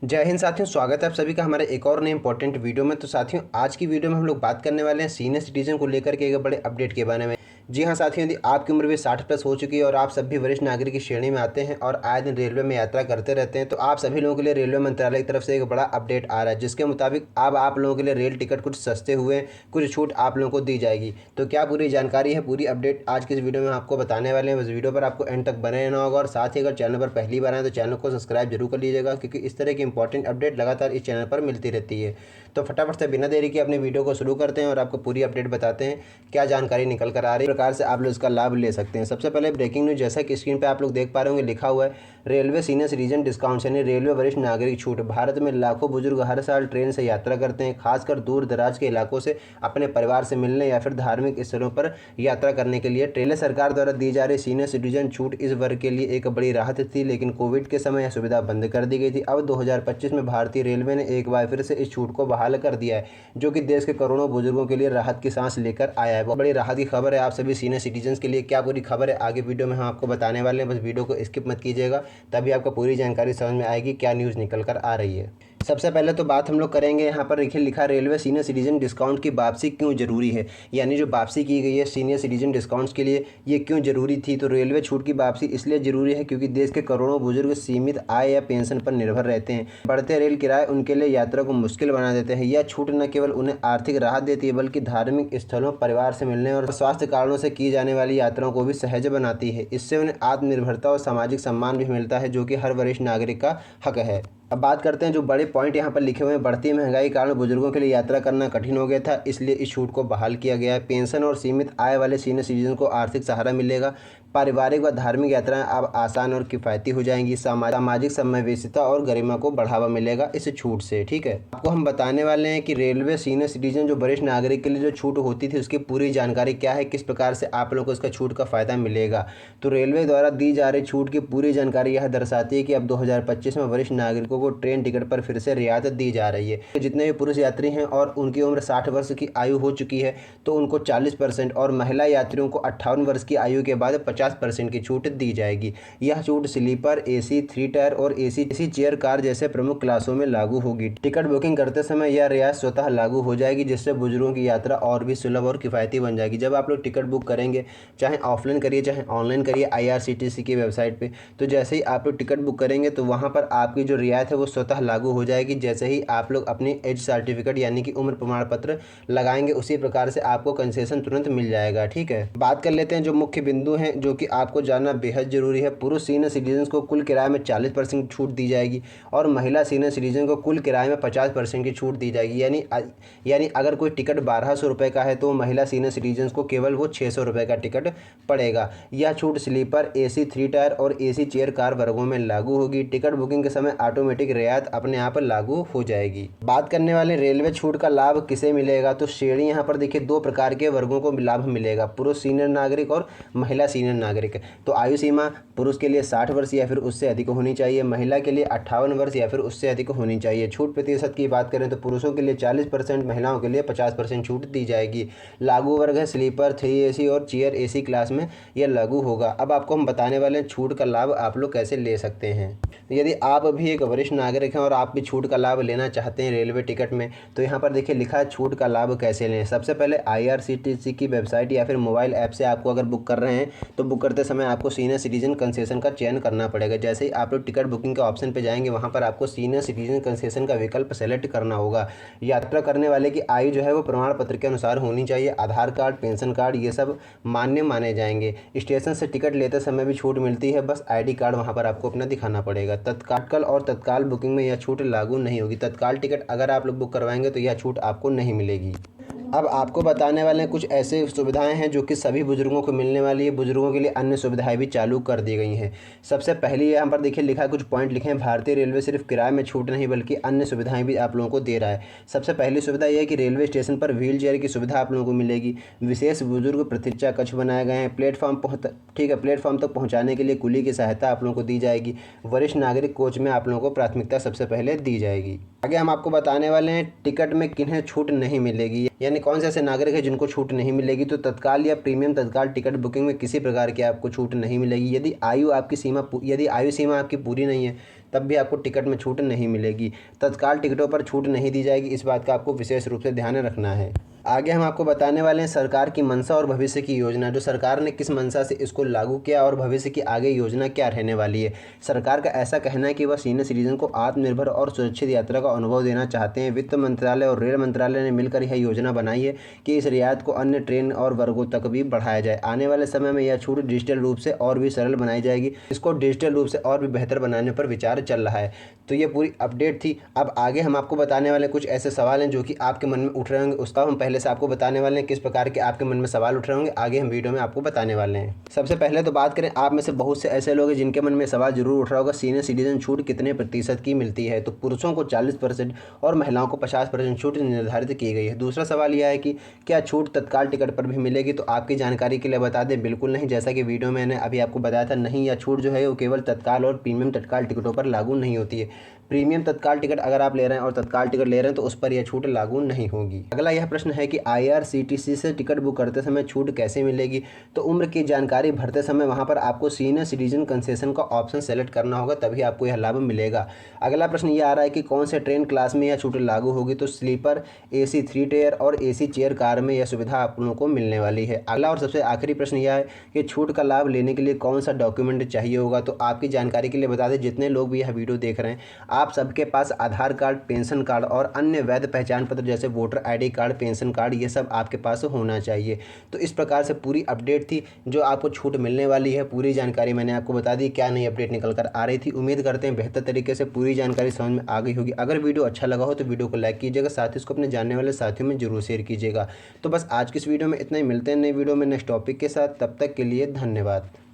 जय हिंद साथियों, स्वागत है आप सभी का हमारे एक और नए इंपॉर्टेंट वीडियो में। तो साथियों, आज की वीडियो में हम लोग बात करने वाले हैं सीनियर सिटीजन को लेकर के एक बड़े अपडेट के बारे में। जी हाँ साथियों, यदि आपकी उम्र भी 60 प्लस हो चुकी है और आप सभी वरिष्ठ नागरिक की श्रेणी में आते हैं और आए दिन रेलवे में यात्रा करते रहते हैं, तो आप सभी लोगों के लिए रेलवे मंत्रालय की तरफ से एक बड़ा अपडेट आ रहा है, जिसके मुताबिक अब आप लोगों के लिए रेल टिकट कुछ सस्ते हुए, कुछ छूट आप लोगों को दी जाएगी। तो क्या पूरी जानकारी है, पूरी अपडेट आज की इस वीडियो में आपको बताने वाले हैं। इस वीडियो पर आपको एंड तक बने रहना होगा और साथ ही अगर चैनल पर पहली बार आए तो चैनल को सब्सक्राइब जरूर कर लीजिएगा, क्योंकि इस तरह की इंपॉर्टेंट अपडेट लगातार इस चैनल पर मिलती रहती है। तो फटाफट से बिना देरी के अपनी वीडियो को शुरू करते हैं और आपको पूरी अपडेट बताते हैं क्या जानकारी निकल कर आ रही है, प्रकार से आप लोग इसका लाभ ले सकते हैं। सबसे पहले ब्रेकिंग न्यूज़, जैसा कि स्क्रीन पे आप लोग देख पा रहे होंगे, लिखा हुआ है रेलवे सीनियर सिटीजन डिस्काउंट यानी रेलवे वरिष्ठ नागरिक छूट। भारत में लाखों बुजुर्ग हर साल ट्रेन से यात्रा करते हैं, खासकर दूर दराज के इलाकों से अपने परिवार से मिलने या फिर धार्मिक स्थलों पर यात्रा करने के लिए। रेलवे सरकार द्वारा दी जा रही सीनियर सिटीजन छूट इस वर्ग के लिए एक बड़ी राहत थी, लेकिन कोविड के समय यह सुविधा बंद कर दी गई थी। अब 2025 में भारतीय रेलवे ने एक बार फिर से इस छूट को बहाल कर दिया है, जो कि देश के करोड़ों बुजुर्गों के लिए राहत की सांस लेकर आया है। बहुत बड़ी राहत की खबर है आप सभी सीनियर सिटीजन के लिए। क्या पूरी खबर है आगे वीडियो में हम आपको बताने वाले हैं, बस वीडियो को स्किप मत कीजिएगा, तभी आपको पूरी जानकारी समझ में आएगी क्या न्यूज़ निकल कर आ रही है। सबसे पहले तो बात हम लोग करेंगे, यहाँ पर देखिए लिखा रेलवे सीनियर सिटीजन डिस्काउंट की वापसी क्यों जरूरी है, यानी जो वापसी की गई है सीनियर सिटीजन डिस्काउंट्स के लिए, ये क्यों जरूरी थी। तो रेलवे छूट की वापसी इसलिए जरूरी है क्योंकि देश के करोड़ों बुजुर्ग सीमित आय या पेंशन पर निर्भर रहते हैं। बढ़ते रेल किराए उनके लिए यात्रा को मुश्किल बना देते हैं। यह छूट न केवल उन्हें आर्थिक राहत देती है, बल्कि धार्मिक स्थलों, परिवार से मिलने और स्वास्थ्य कारणों से की जाने वाली यात्राओं को भी सहज बनाती है। इससे उन्हें आत्मनिर्भरता और सामाजिक सम्मान भी मिलता है, जो कि हर वरिष्ठ नागरिक का हक है। अब बात करते हैं जो बड़े पॉइंट यहाँ पर लिखे हुए हैं। बढ़ती महंगाई के कारण बुजुर्गों के लिए यात्रा करना कठिन हो गया था, इसलिए इस छूट को बहाल किया गया है। पेंशन और सीमित आय वाले सीनियर सिटीजन को आर्थिक सहारा मिलेगा। पारिवारिक व धार्मिक यात्राएं अब आसान और किफ़ायती हो जाएंगी। सामाजिक समावेशिता और गरिमा को बढ़ावा मिलेगा इस छूट से। ठीक है, आपको हम बताने वाले हैं कि रेलवे सीनियर सिटीजन जो वरिष्ठ नागरिक के लिए जो छूट होती थी, उसकी पूरी जानकारी क्या है, किस प्रकार से आप लोगों को इसका छूट का फ़ायदा मिलेगा। तो रेलवे द्वारा दी जा रही छूट की पूरी जानकारी यह दर्शाती है कि अब 2025 में वरिष्ठ नागरिकों को ट्रेन टिकट पर फिर से रियायत दी जा रही है। जितने भी पुरुष यात्री हैं और उनकी उम्र 60 वर्ष की आयु हो चुकी है, तो उनको 40% और महिला यात्रियों को 58 वर्ष की आयु के बाद 50% की छूट दी जाएगी। यह छूट स्लीपर, एसी, 3 टायर और एसी चेयर कार जैसे प्रमुख क्लासों में लागू होगी। टिकट बुकिंग करते समय यह रियायत स्वतः लागू हो जाएगी, जिससे बुजुर्गों की यात्रा और भी सुलभ और किफ़ायती बन जाएगी। जब आप लोग टिकट बुक करेंगे, चाहे ऑफलाइन करिए चाहे ऑनलाइन करिए IRCTC की वेबसाइट पर, तो जैसे ही आप लोग टिकट बुक करेंगे तो वहाँ पर आपकी जो रियायत है वो स्वतः लागू हो जाएगी। जैसे ही आप लोग अपनी एज सर्टिफिकेट यानी कि उम्र प्रमाण पत्र लगाएंगे, उसी प्रकार से आपको कंसेशन तुरंत मिल जाएगा। ठीक है, बात कर लेते हैं जो मुख्य बिंदु हैं जो कि आपको जानना बेहद जरूरी है। पुरुष सीनियर सिटीजन को कुल किराए में 40% छूट दी जाएगी और महिला सीनियर सिटीजन को कुल किराए में 50% की छूट दी जाएगी। यानी अगर कोई टिकट 1200 रुपये का है तो महिला सीनियर सिटीजन को केवल वो 600 रुपये का टिकट पड़ेगा। यह छूट स्लीपर, एसी, 3 टायर और एसी चेयर कार वर्गों में लागू होगी। टिकट बुकिंग के समय ऑटोमेटिक रियायत अपने आप लागू हो जाएगी। बात करने वाले रेलवे छूट का लाभ किसे मिलेगा, तो श्रेणी यहाँ पर देखिए 2 प्रकार के वर्गों को लाभ मिलेगा, पुरुष सीनियर नागरिक और महिला सीनियर नागरिक। तो आयु सीमा पुरुष के लिए 60 वर्ष या फिर उससे अधिक होनी चाहिए, महिला के लिए 58 वर्ष या फिर उससे अधिक होनी चाहिए। छूट प्रतिशत की बात करें तो पुरुषों के लिए 40%, महिलाओं के लिए 50% छूट दी जाएगी। लागू वर्ग है स्लीपर, 3AC और चेयर AC क्लास में यह लागू होगा। अब आपको हम बताने वाले हैं छूट का लाभ आप लोग कैसे ले सकते हैं। यदि आप भी एक वरिष्ठ नागरिक हैं और आप भी छूट का लाभ लेना चाहते हैं रेलवे टिकट में, तो यहाँ पर देखिए लिखा है छूट का लाभ कैसे लें। सबसे पहले IRCTC की वेबसाइट या फिर मोबाइल ऐप से आपको अगर बुक कर रहे हैं तो बुक करते समय आपको सीनियर सिटीजन कंसेशन का चयन करना पड़ेगा। जैसे ही आप लोग टिकट बुकिंग के ऑप्शन पे जाएंगे, वहाँ पर आपको सीनियर सिटीजन कंसेशन का विकल्प सेलेक्ट करना होगा। यात्रा करने वाले की आयु जो है वो प्रमाण पत्र के अनुसार होनी चाहिए। आधार कार्ड, पेंशन कार्ड ये सब मान्य माने जाएंगे। स्टेशन से टिकट लेते समय भी छूट मिलती है, बस ID कार्ड वहाँ पर आपको अपना दिखाना पड़ेगा। तत्काल बुकिंग में यह छूट लागू नहीं होगी। तत्काल टिकट अगर आप लोग बुक करवाएंगे तो यह छूट आपको नहीं मिलेगी। अब आपको बताने वाले हैं कुछ ऐसे सुविधाएं हैं जो कि सभी बुजुर्गों को मिलने वाली है। बुजुर्गों के लिए अन्य सुविधाएं भी चालू कर दी गई हैं। सबसे पहले यहाँ पर देखिए लिखा है, कुछ पॉइंट लिखे हैं, भारतीय रेलवे सिर्फ किराए में छूट नहीं बल्कि अन्य सुविधाएं भी आप लोगों को दे रहा है। सबसे पहली सुविधा यह है कि रेलवे स्टेशन पर व्हील चेयर की सुविधा आप लोगों को मिलेगी। विशेष बुजुर्ग प्रतीक्षा कक्ष बनाए गए हैं। प्लेटफॉर्म तक पहुँचाने के लिए कुली की सहायता आप लोगों को दी जाएगी। वरिष्ठ नागरिक कोच में आप लोगों को प्राथमिकता सबसे पहले दी जाएगी। आगे हम आपको बताने वाले हैं टिकट में किन्हें छूट नहीं मिलेगी, यानी कौन से ऐसे नागरिक हैं जिनको छूट नहीं मिलेगी। तो तत्काल या प्रीमियम तत्काल टिकट बुकिंग में किसी प्रकार की आपको छूट नहीं मिलेगी। यदि आयु सीमा आपकी पूरी नहीं है तब भी आपको टिकट में छूट नहीं मिलेगी। तत्काल टिकटों पर छूट नहीं दी जाएगी, इस बात का आपको विशेष रूप से ध्यान रखना है। आगे हम आपको बताने वाले हैं सरकार की मंशा और भविष्य की योजना, जो सरकार ने किस मंशा से इसको लागू किया और भविष्य की आगे योजना क्या रहने वाली है। सरकार का ऐसा कहना है कि वह सीनियर सिटीजन को आत्मनिर्भर और सुरक्षित यात्रा का अनुभव देना चाहते हैं। वित्त मंत्रालय और रेल मंत्रालय ने मिलकर यह योजना बनाई है कि इस रियायत को अन्य ट्रेन और वर्गों तक भी बढ़ाया जाए। आने वाले समय में यह छूट डिजिटल रूप से और भी सरल बनाई जाएगी। इसको डिजिटल रूप से और भी बेहतर बनाने पर विचार चल रहा है। तो ये पूरी अपडेट थी। अब आगे हम आपको बताने वाले कुछ ऐसे सवाल हैं जो कि आपके मन में उठ रहे होंगे, उसका हम पहले से आपको बताने वाले हैं। किस प्रकार के आपके मन में सवाल उठ रहे होंगे आगे हम वीडियो में आपको बताने वाले हैं। सबसे पहले तो बात करें, आप में से बहुत से ऐसे लोग हैं जिनके मन में सवाल जरूर उठ रहा होगा, सीनियर सिटीजन छूट कितने प्रतिशत की मिलती है। तो पुरुषों को 40% और महिलाओं को 50% छूट निर्धारित की गई है। दूसरा सवाल यह है कि क्या छूट तत्काल टिकट पर भी मिलेगी। तो आपकी जानकारी के लिए बता दें, बिल्कुल नहीं। जैसा कि वीडियो में मैंने अभी आपको बताया था, नहीं, यह छूट जो है वो केवल तत्काल और प्रीमियम तत्काल टिकटों पर लागू नहीं होती है। प्रीमियम तत्काल टिकट अगर आप ले रहे हैं और तत्काल टिकट ले रहे हैं तो उस पर यह छूट लागू नहीं होगी। अगला यह प्रश्न है कि IRCTC से टिकट बुक करते समय छूट कैसे मिलेगी। तो उम्र की जानकारी भरते समय वहां पर आपको सीनियर सिटीजन कंसेशन का ऑप्शन सेलेक्ट करना होगा, तभी आपको यह लाभ मिलेगा। अगला प्रश्न यह आ रहा है कि कौन से ट्रेन क्लास में यह छूट लागू होगी। तो स्लीपर, AC 3 टायर और AC चेयर कार में यह सुविधा आप लोगों को मिलने वाली है। अगला और सबसे आखिरी प्रश्न यह है कि छूट का लाभ लेने के लिए कौन सा डॉक्यूमेंट चाहिए होगा। तो आपकी जानकारी के लिए बता दें, जितने लोग भी यह वीडियो देख रहे हैं, आप सबके पास आधार कार्ड, पेंशन कार्ड और अन्य वैध पहचान पत्र जैसे voter ID card, pension card, ये सब आपके पास होना चाहिए। तो इस प्रकार से पूरी अपडेट थी जो आपको छूट मिलने वाली है। पूरी जानकारी मैंने आपको बता दी, क्या नई अपडेट निकल कर आ रही थी। उम्मीद करते हैं बेहतर तरीके से पूरी जानकारी समझ में आ गई होगी। अगर वीडियो अच्छा लगा हो तो वीडियो को लाइक कीजिएगा, साथ ही इसको अपने जानने वाले साथियों में जरूर शेयर कीजिएगा। तो बस आज की इस वीडियो में इतना ही। मिलते हैं नई वीडियो में नेक्स्ट टॉपिक के साथ। तब तक के लिए धन्यवाद।